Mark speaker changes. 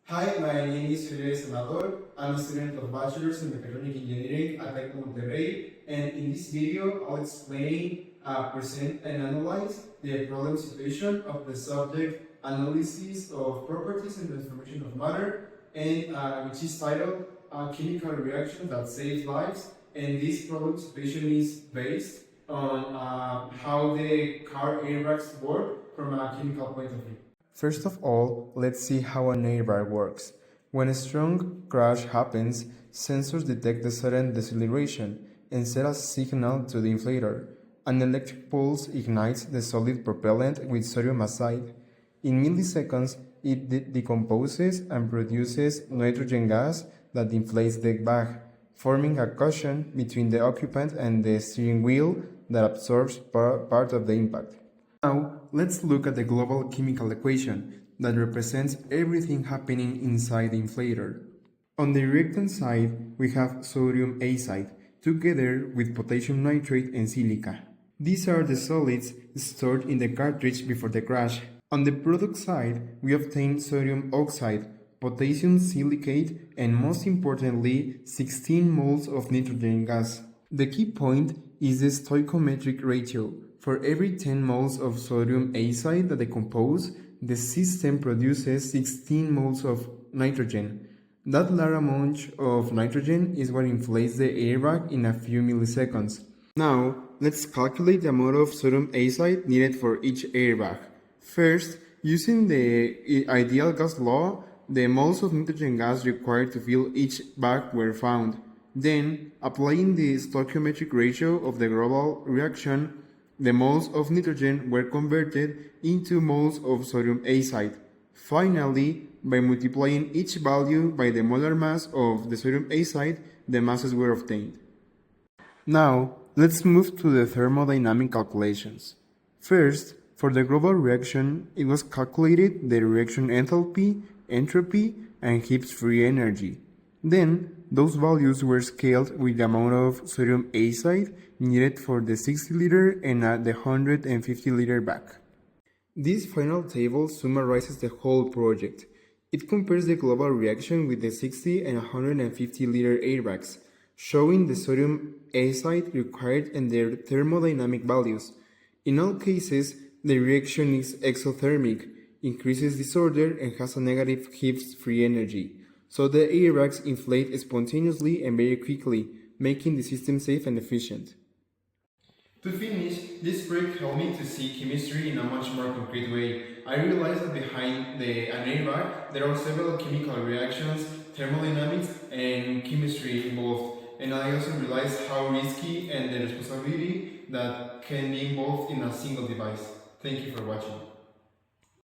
Speaker 1: Hi, my name is Julio Senador. I'm a student of Bachelor's in Mechatronic Engineering at Tec de Monterrey, and in this video I'll explain, present and analyze the problem situation of the subject analysis of properties and transformation of matter, and which is titled Chemical Reaction That Saves Lives. And this problem situation is based on how the car airbags work from a chemical point of view. First of all, let's see how an airbag works. When a strong crash happens, sensors detect the sudden deceleration and send a signal to the inflator. An electric pulse ignites the solid propellant with sodium azide. In milliseconds, it decomposes and produces nitrogen gas that inflates the bag, forming a cushion between the occupant and the steering wheel that absorbs part of the impact. Now, let's look at the global chemical equation that represents everything happening inside the inflator. On the reactant side, we have sodium azide, together with potassium nitrate and silica. These are the solids stored in the cartridge before the crash. On the product side, we obtain sodium oxide, potassium silicate, and most importantly, 16 moles of nitrogen gas. The key point is the stoichiometric ratio. For every 10 moles of sodium azide that decompose, the system produces 16 moles of nitrogen. That large amount of nitrogen is what inflates the airbag in a few milliseconds. Now, let's calculate the amount of sodium azide needed for each airbag. First, using the ideal gas law, the moles of nitrogen gas required to fill each bag were found. Then, applying the stoichiometric ratio of the global reaction, the moles of nitrogen were converted into moles of sodium azide. Finally, by multiplying each value by the molar mass of the sodium azide, the masses were obtained. Now, let's move to the thermodynamic calculations. First, for the global reaction, it was calculated the reaction enthalpy, entropy, and Gibbs free energy. Then, those values were scaled with the amount of sodium azide needed for the 60-liter and the 150-liter bag. This final table summarizes the whole project. It compares the global reaction with the 60 and 150-liter airbags, showing the sodium azide required and their thermodynamic values. In all cases, the reaction is exothermic, increases disorder, and has a negative Gibbs free energy. So the airbags inflate spontaneously and very quickly, making the system safe and efficient. To finish, this project helped me to see chemistry in a much more concrete way. I realized that behind an airbag, there are several chemical reactions, thermodynamics, and chemistry involved. And I also realized how risky and the responsibility that can be involved in a single device. Thank you for watching.